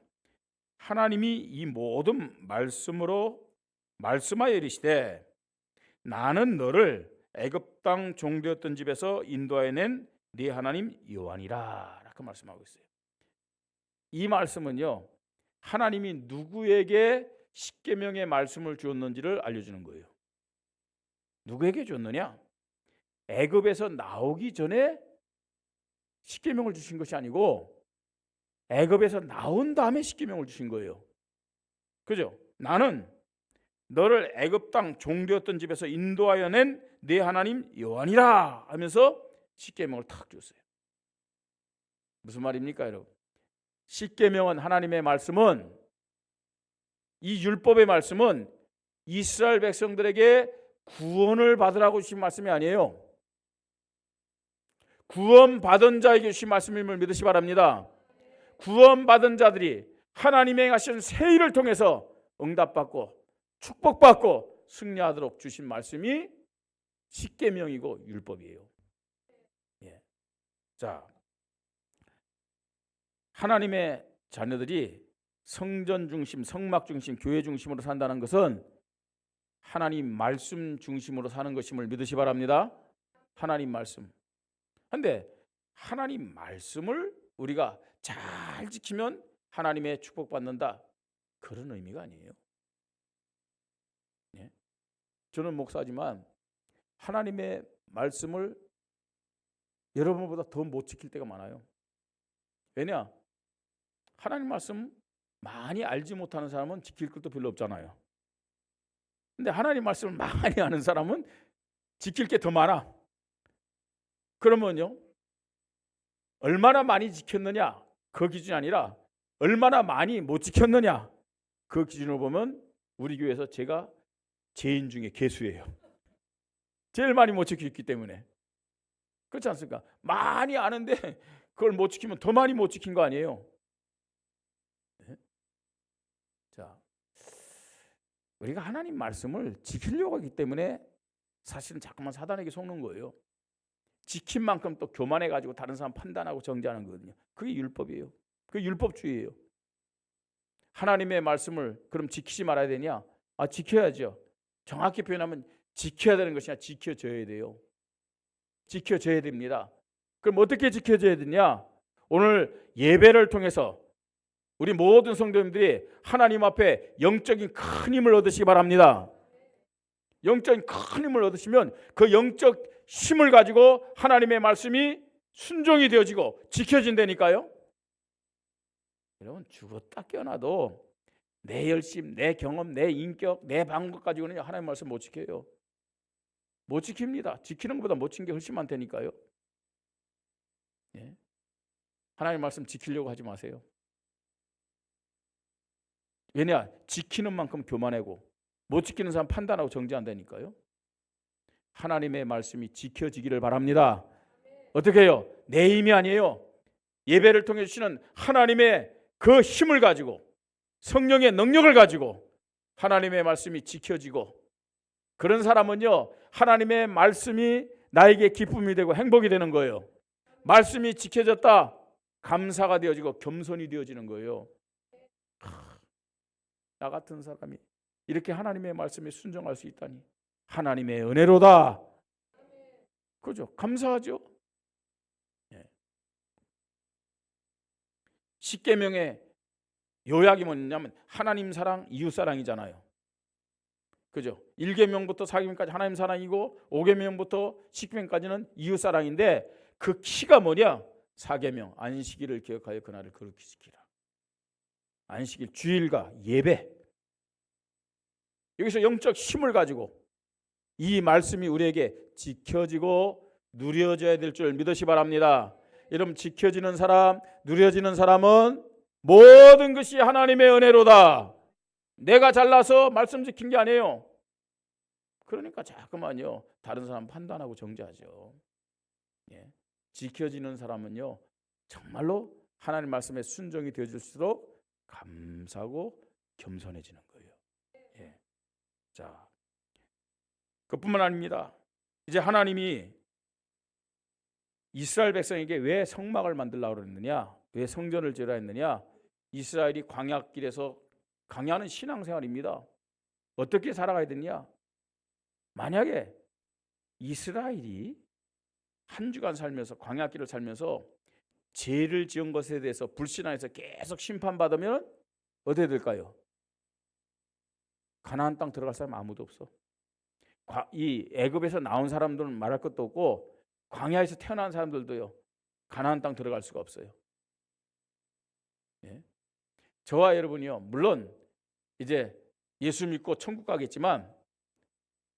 하나님이 이 모든 말씀으로 말씀하여 이르시되 나는 너를 애굽 땅 종되었던 집에서 인도하여 낸 네 하나님 여호와니라 라고 말씀하고 있어요. 이 말씀은요, 하나님이 누구에게 십계명의 말씀을 주었는지를 알려주는 거예요. 누구에게 줬느냐? 애굽에서 나오기 전에 십계명을 주신 것이 아니고 애굽에서 나온 다음에 십계명을 주신 거예요. 그죠? 나는 너를 애굽 땅 종되었던 집에서 인도하여 낸 네 하나님 여호와니라 하면서 십계명을 탁 줬어요. 무슨 말입니까, 여러분? 십계명은 하나님의 말씀은, 이 율법의 말씀은 이스라엘 백성들에게 구원을 받으라고 주신 말씀이 아니에요. 구원받은 자에게 주신 말씀임을 믿으시 바랍니다. 구원받은 자들이 하나님의 행하신 새 일을 통해서 응답받고 축복받고 승리하도록 주신 말씀이 십계명이고 율법이에요. 예. 자, 하나님의 자녀들이 성전 중심, 성막 중심, 교회 중심으로 산다는 것은 하나님 말씀 중심으로 사는 것임을 믿으시 바랍니다. 하나님 말씀. 그런데 하나님 말씀을 우리가 잘 지키면 하나님의 축복받는다, 그런 의미가 아니에요. 예? 저는 목사지만 하나님의 말씀을 여러분보다 더 못 지킬 때가 많아요. 왜냐? 하나님 말씀 많이 알지 못하는 사람은 지킬 것도 별로 없잖아요. 근데 하나님 말씀을 많이 아는 사람은 지킬 게 더 많아. 그러면요, 얼마나 많이 지켰느냐 그 기준이 아니라 얼마나 많이 못 지켰느냐 그 기준으로 보면 우리 교회에서 제가 죄인 중에 괴수예요. 제일 많이 못 지키고 있기 때문에. 그렇지 않습니까? 많이 아는데 그걸 못 지키면 더 많이 못 지킨 거 아니에요? 네? 자, 우리가 하나님 말씀을 지키려고 하기 때문에 사실은 자꾸만 사단에게 속는 거예요. 지킨 만큼 또 교만해가지고 다른 사람 판단하고 정죄하는 거거든요. 그게 율법이에요. 그게 율법주의예요. 하나님의 말씀을 그럼 지키지 말아야 되냐? 지켜야죠. 정확히 표현하면 지켜야 되는 것이 아니라 지켜져야 돼요. 지켜져야 됩니다. 그럼 어떻게 지켜져야 되냐? 오늘 예배를 통해서 우리 모든 성도님들이 하나님 앞에 영적인 큰 힘을 얻으시기 바랍니다. 영적인 큰 힘을 얻으시면 그 영적 힘을 가지고 하나님의 말씀이 순종이 되어지고 지켜진다니까요. 여러분, 죽었다 깨어나도 내 열심, 내 경험, 내 인격, 내 방법 가지고는 하나님 말씀 못 지켜요. 못 지킵니다. 지키는 것보다 못 지킨 게 훨씬 많다니까요. 예? 하나님 말씀 지키려고 하지 마세요. 왜냐? 지키는 만큼 교만하고 못 지키는 사람 판단하고 정죄한다니까요. 하나님의 말씀이 지켜지기를 바랍니다. 어떻게 해요? 내 힘이 아니에요. 예배를 통해 주시는 하나님의 그 힘을 가지고 성령의 능력을 가지고 하나님의 말씀이 지켜지고, 그런 사람은요 하나님의 말씀이 나에게 기쁨이 되고 행복이 되는 거예요. 말씀이 지켜졌다, 감사가 되어지고 겸손이 되어지는 거예요. 나 같은 사람이 이렇게 하나님의 말씀에 순종할 수 있다니 하나님의 은혜로다. 그죠? 감사하죠. 십계명의 요약이 뭐냐면 하나님 사랑, 이웃 사랑이잖아요. 그죠? 1계명부터 4계명까지 하나님 사랑이고 5계명부터 10계명까지는 이웃 사랑인데 그 키가 뭐냐? 4계명 안식일을 기억하여 그날을 거룩히 지키라. 안식일, 주일과 예배. 여기서 영적 힘을 가지고 이 말씀이 우리에게 지켜지고 누려져야 될 줄 믿으시 바랍니다. 여러분, 지켜지는 사람, 누려지는 사람은 모든 것이 하나님의 은혜로다. 내가 잘나서 말씀 지킨 게 아니에요. 그러니까 자꾸만요 다른 사람 판단하고 정죄하죠. 예. 지켜지는 사람은요 정말로 하나님 말씀에 순종이 되어질수록 감사하고 겸손해지는 거예요. 예. 자, 그뿐만 아닙니다. 이제 하나님이 이스라엘 백성에게 왜 성막을 만들려고 그랬느냐, 왜 성전을 지으라 했느냐. 이스라엘이 광야길에서, 광야는 신앙생활입니다. 어떻게 살아가야 되냐. 만약에 이스라엘이 한 주간 살면서 광야길을 살면서 죄를 지은 것에 대해서 불신앙해서 계속 심판받으면 어떻게 될까요? 가나안 땅 들어갈 사람 아무도 없어. 이 애굽에서 나온 사람들은 말할 것도 없고 광야에서 태어난 사람들도요 가나안 땅 들어갈 수가 없어요. 예? 저와 여러분이요 물론 이제 예수 믿고 천국 가겠지만,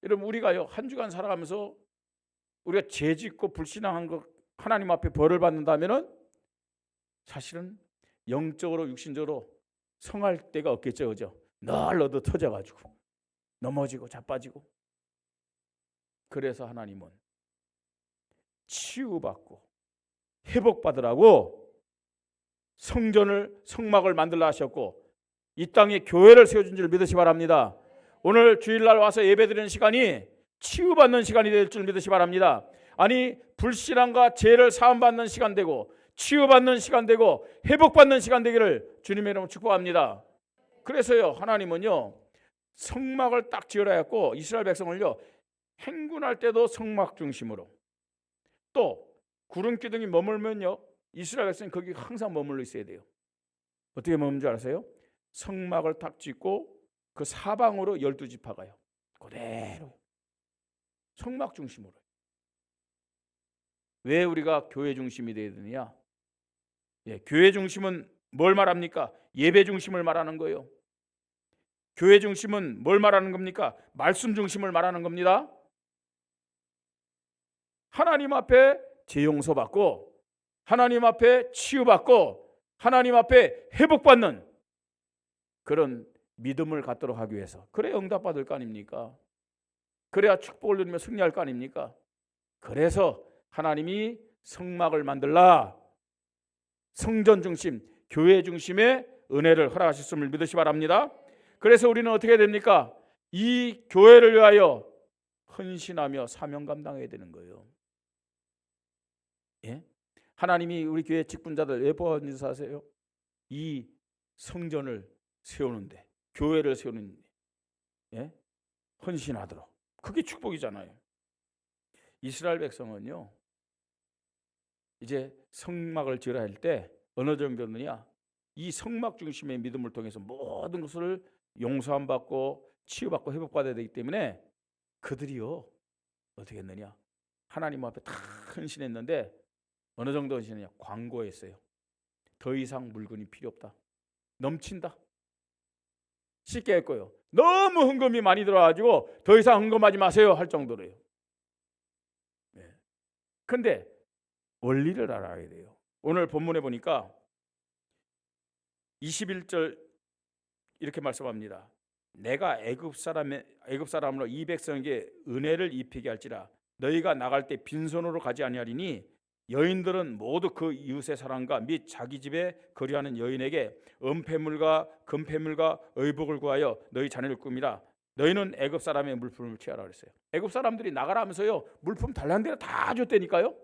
여러분 우리가요 한 주간 살아가면서 우리가 죄 짓고 불신앙한 것 하나님 앞에 벌을 받는다면은 사실은 영적으로 육신적으로 성할 때가 없겠죠. 그죠? 늘 얻어 터져가지고 넘어지고 자빠지고. 그래서 하나님은 치유받고 회복받으라고 성막을 만들라 하셨고 이 땅에 교회를 세워준 줄 믿으시 바랍니다. 오늘 주일날 와서 예배드리는 시간이 치유받는 시간이 될 줄 믿으시 바랍니다. 아니 불신앙과 죄를 사함받는 시간 되고 치유받는 시간 되고 회복받는 시간 되기를 주님의 이름으로 축복합니다. 그래서요 하나님은요 성막을 딱 지으라 했고 이스라엘 백성을요 행군할 때도 성막 중심으로, 또 구름 기둥이 머물면요 이스라엘 백성이 거기 항상 머물러 있어야 돼요. 어떻게 머무는 줄 아세요? 성막을 딱 짓고 그 사방으로 12지파 가요. 그대로 성막 중심으로. 왜 우리가 교회 중심이 되어야 되느냐? 예, 교회 중심은 뭘 말합니까? 예배 중심을 말하는 거예요. 교회 중심은 뭘 말하는 겁니까? 말씀 중심을 말하는 겁니다. 하나님 앞에 죄 용서받고 하나님 앞에 치유받고 하나님 앞에 회복받는 그런 믿음을 갖도록 하기 위해서. 그래야 응답받을 거 아닙니까? 그래야 축복을 누리며 승리할 거 아닙니까? 그래서 하나님이 성막을 만들라, 성전 중심, 교회 중심의 은혜를 허락하셨음을 믿으시 바랍니다. 그래서 우리는 어떻게 됩니까? 이 교회를 위하여 헌신하며 사명 감당해야 되는 거예요. 예? 하나님이 우리 교회 직분자들 왜 보아주셔서 하세요? 이 성전을 세우는데, 교회를 세우는데, 예? 헌신하도록. 그게 축복이잖아요. 이스라엘 백성은요, 이제 성막을 지으려 할 때 어느 정도느냐, 이 성막 중심의 믿음을 통해서 모든 것을 용서함 받고 치유받고 회복받아야 되기 때문에 그들이요 어떻게 했느냐, 하나님 앞에 다 헌신했는데 어느 정도 헌신했냐, 광고했어요. 더 이상 물건이 필요 없다, 넘친다, 쉽게 했고요. 너무 헌금이 많이 들어가지고 더 이상 헌금하지 마세요 할 정도로요. 근데 원리를 알아야 돼요. 오늘 본문에 보니까 21절 이렇게 말씀합니다. 내가 애굽 사람으로 이 백성에게 은혜를 입히게 할지라 너희가 나갈 때 빈손으로 가지 아니하리니 여인들은 모두 그 이웃의 사람과 및 자기 집에 거류하는 여인에게 은폐물과 금폐물과 의복을 구하여 너희 자녀를 꾸미라. 너희는 애굽 사람의 물품을 취하라 그랬어요. 애굽 사람들이 나가라면서요 물품 달라는 대로 다 줬다니까요.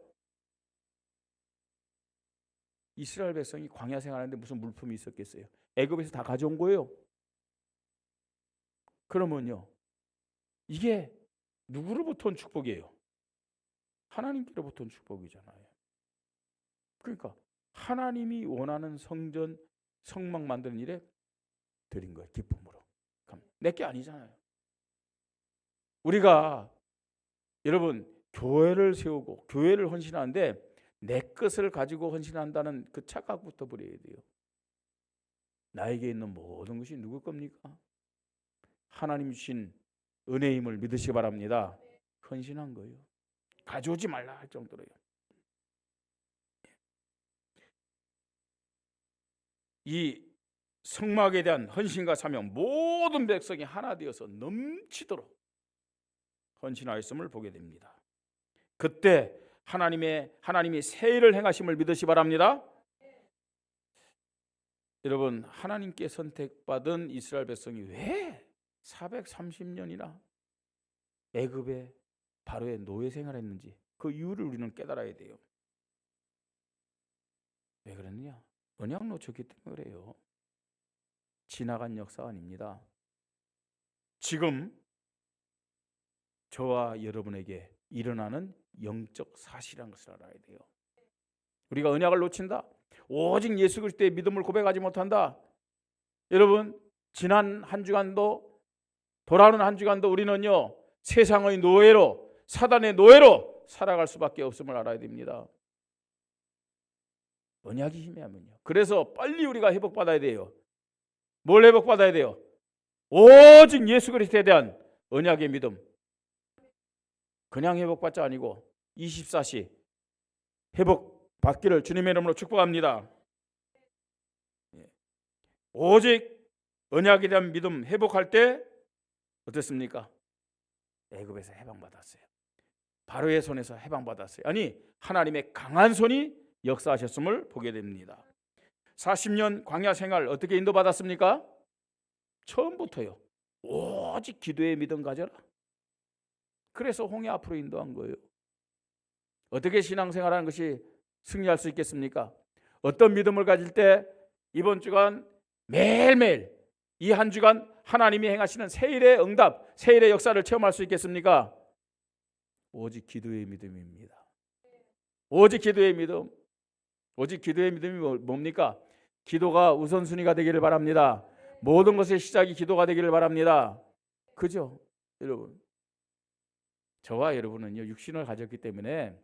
이스라엘 백성이 광야 생활하는데 무슨 물품이 있었겠어요? 애굽에서 다 가져온 거예요. 그러면요, 이게 누구로부터 온 축복이에요? 하나님께로부터 온 축복이잖아요. 그러니까 하나님이 원하는 성전, 성막 만드는 일에 드린 거예요, 기쁨으로. 내게 아니잖아요. 우리가 여러분 교회를 세우고 교회를 헌신하는데 내 것을 가지고 헌신한다는 그 착각부터 버려야 돼요. 나에게 있는 모든 것이 누구 겁니까? 하나님 주신 은혜임을 믿으시기 바랍니다. 헌신한 거예요. 가져오지 말라 할 정도로요. 이 성막에 대한 헌신과 사명, 모든 백성이 하나 되어서 넘치도록 헌신하였음을 보게 됩니다. 그때 하나님이 새 일을 행하심을 믿으시 바랍니다. 여러분, 하나님께 선택받은 이스라엘 백성이 왜 430년이나 애굽의 바로의 노예 생활했는지 그 이유를 우리는 깨달아야 돼요. 왜 그랬느냐? 언약 놓쳤기 때문에 그래요. 지나간 역사 아닙니다. 지금 저와 여러분에게 일어나는 영적 사실이라는 것을 알아야 돼요. 우리가 언약을 놓친다, 오직 예수 그리스도의 믿음을 고백하지 못한다. 여러분, 지난 한 주간도 돌아오는 한 주간도 우리는요 세상의 노예로, 사단의 노예로 살아갈 수밖에 없음을 알아야 됩니다. 언약이 희미하면요. 그래서 빨리 우리가 회복받아야 돼요. 뭘 회복받아야 돼요? 오직 예수 그리스도에 대한 언약의 믿음. 그냥 회복받자 아니고 24시 회복받기를 주님의 이름으로 축복합니다. 오직 언약에 대한 믿음 회복할 때 어땠습니까? 애굽에서 해방받았어요. 바로의 손에서 해방받았어요. 아니, 하나님의 강한 손이 역사하셨음을 보게 됩니다. 40년 광야 생활 어떻게 인도받았습니까? 처음부터요. 오직 기도의 믿음 가져라. 그래서 홍해 앞으로 인도한 거예요. 어떻게 신앙생활하는 것이 승리할 수 있겠습니까? 어떤 믿음을 가질 때 이번 주간 매일매일 이 한 주간 하나님이 행하시는 새일의 응답, 새일의 역사를 체험할 수 있겠습니까? 오직 기도의 믿음입니다. 오직 기도의 믿음. 오직 기도의 믿음이 뭡니까? 기도가 우선순위가 되기를 바랍니다. 모든 것의 시작이 기도가 되기를 바랍니다. 그죠? 여러분, 저와 여러분은요 육신을 가졌기 때문에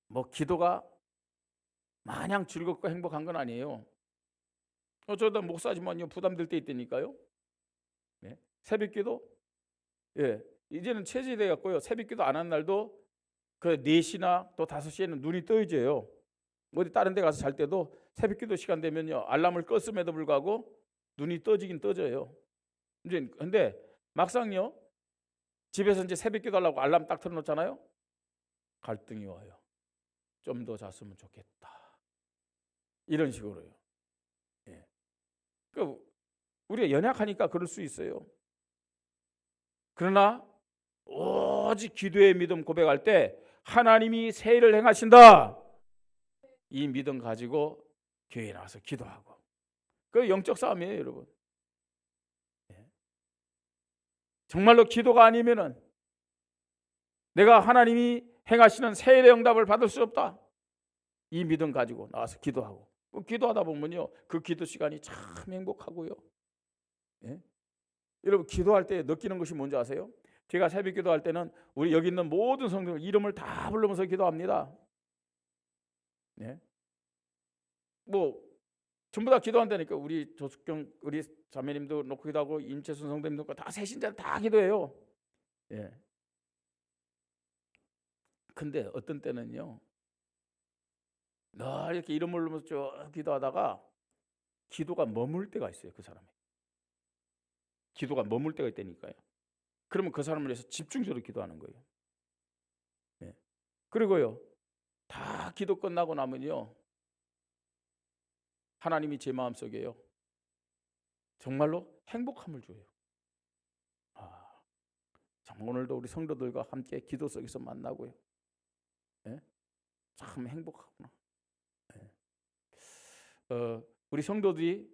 뭐 기도가 마냥 즐겁고 행복한 건 아니에요. 저다 목사지만요 부담될 때 있다니까요. 네. 새벽기도, 이제는 체질돼 갖고요 새벽기도 안 한 날도 그 4시나 또 5시에는 눈이 떠져요. 어디 다른 데 가서 잘 때도 새벽기도 시간 되면요 알람을 껐음에도 불구하고 눈이 떠지긴 떠져요. 이제 근데 막상요, 집에서 이제 새벽기도 하려고 알람 딱 틀어놓잖아요. 갈등이 와요. 좀 더 잤으면 좋겠다. 이런 식으로요. 예. 그 우리가 연약하니까 그럴 수 있어요. 그러나 오직 기도의 믿음 고백할 때 하나님이 새 일을 행하신다. 이 믿음 가지고 교회에 나와서 기도하고. 그 영적 싸움이에요, 여러분. 예. 정말로 기도가 아니면은 내가 하나님이 행하시는 새 일의 응답을 받을 수 없다. 이 믿음 가지고 나와서 기도하고. 기도하다 보면요, 그 기도 시간이 참 행복하고요. 예? 여러분, 기도할 때 느끼는 것이 뭔지 아세요? 제가 새벽 기도할 때는 우리 여기 있는 모든 성도들 이름을 다 부르면서 기도합니다. 예? 뭐 전부 다 기도한다니까. 우리 조숙경 우리 자매님도 놓고 기도하고 임채순 성도님도 다 새신자 다 기도해요. 예. 근데 어떤 때는요, 늘 이렇게 이름 부르면서 쭉 기도하다가 기도가 머물 때가 있어요. 그 사람이 기도가 머물 때가 있다니까요. 그러면 그 사람을 위해서 집중적으로 기도하는 거예요. 예. 그리고요, 다 기도 끝나고 나면요, 하나님이 제 마음속에요, 정말로 행복함을 줘요. 참 오늘도 우리 성도들과 함께 기도 속에서 만나고요. 예? 참 행복하구나. 예. 우리 성도들이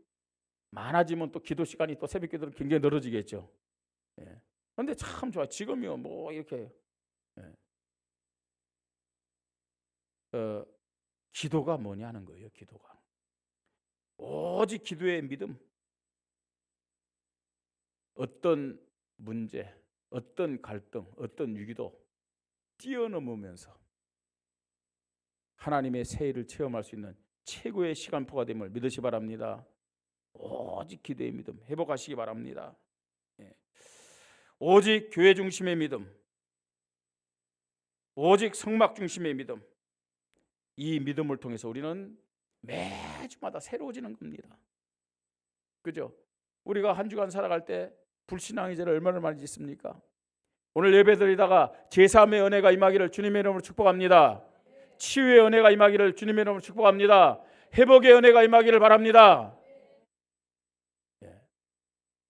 많아지면 또 기도 시간이 또 새벽 기도를 굉장히 늘어지겠죠. 예. 근데 참 좋아요. 지금요, 뭐 이렇게 기도가 뭐냐는 거예요. 기도가 오직 기도의 믿음. 어떤 문제, 어떤 갈등, 어떤 위기도 뛰어넘으면서 하나님의 새 일을 체험할 수 있는 최고의 시간표가 됨을 믿으시 바랍니다. 오직 기도의 믿음 회복하시기 바랍니다. 예. 오직 교회 중심의 믿음, 오직 성막 중심의 믿음, 이 믿음을 통해서 우리는 매주마다 새로워지는 겁니다. 그죠? 우리가 한 주간 살아갈 때 불신앙의 죄를 얼마나 많이 짓습니까? 오늘 예배드리다가 제3의 은혜가 임하기를 주님의 이름으로 축복합니다. 치유의 은혜가 임하기를 주님의 이름으로 축복합니다. 회복의 은혜가 임하기를 바랍니다.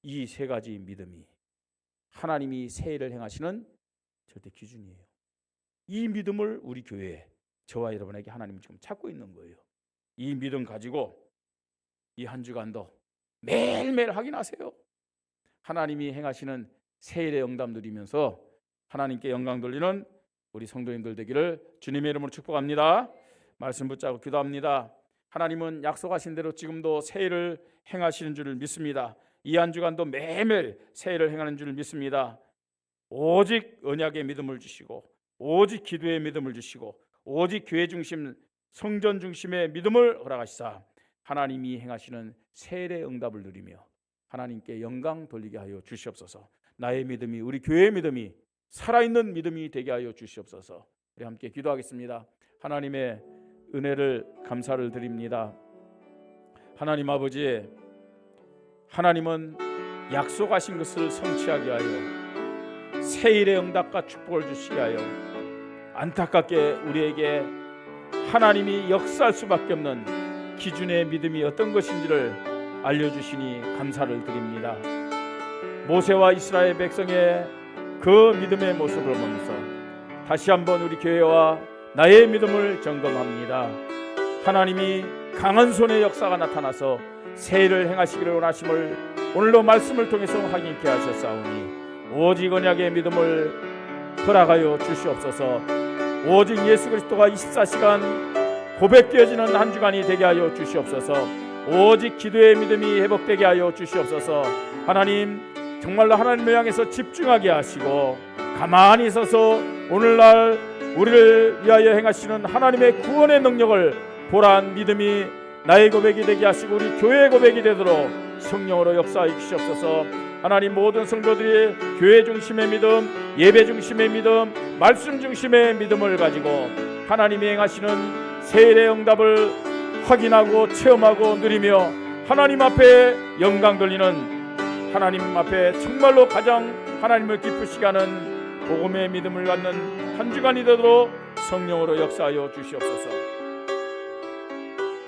이 세 가지 믿음이 하나님이 새 일을 행하시는 절대 기준이에요. 이 믿음을 우리 교회에, 저와 여러분에게 하나님은 지금 찾고 있는 거예요. 이 믿음 가지고 이 한 주간도 매일매일 확인하세요. 하나님이 행하시는 새 일의 응답 누리면서 하나님께 영광 돌리는 우리 성도님들 되기를 주님의 이름으로 축복합니다. 말씀 붙잡고 기도합니다. 하나님은 약속하신 대로 지금도 새 일을 행하시는 줄을 믿습니다. 이 한 주간도 매일매일 새 일을 행하는 줄을 믿습니다. 오직 언약의 믿음을 주시고, 오직 기도의 믿음을 주시고, 오직 교회 중심, 성전 중심의 믿음을 허락하시사 하나님이 행하시는 새 일의 응답을 누리며 하나님께 영광 돌리게 하여 주시옵소서. 나의 믿음이, 우리 교회의 믿음이 살아있는 믿음이 되게 하여 주시옵소서. 우리 함께 기도하겠습니다. 하나님의 은혜를 감사를 드립니다. 하나님 아버지, 하나님은 약속하신 것을 성취하게 하여 새 일의 응답과 축복을 주시게 하여 안타깝게 우리에게 하나님이 역사할 수밖에 없는 기준의 믿음이 어떤 것인지를 알려주시니 감사를 드립니다. 모세와 이스라엘 백성의 그 믿음의 모습을 보면서 다시 한번 우리 교회와 나의 믿음을 점검합니다. 하나님이 강한 손의 역사가 나타나서 새 일을 행하시기를 원하심을 오늘도 말씀을 통해서 확인케 하셨사오니 오직 언약의 믿음을 허락하여 주시옵소서. 오직 예수 그리스도가 24시간 고백되어지는 한 주간이 되게 하여 주시옵소서. 오직 기도의 믿음이 회복되게 하여 주시옵소서. 하나님, 정말로 하나님을 향해서 집중하게 하시고 가만히 서서 오늘날 우리를 위하여 행하시는 하나님의 구원의 능력을 보란 믿음이 나의 고백이 되게 하시고 우리 교회의 고백이 되도록 성령으로 역사해 주시옵소서. 하나님, 모든 성도들이 교회 중심의 믿음, 예배 중심의 믿음, 말씀 중심의 믿음을 가지고 하나님이 행하시는 새 일의 응답을 확인하고 체험하고 누리며 하나님 앞에 영광 돌리는, 하나님 앞에 정말로 가장 하나님을 기쁘시게 하는 복음의 믿음을 갖는 한 주간이 되도록 성령으로 역사하여 주시옵소서.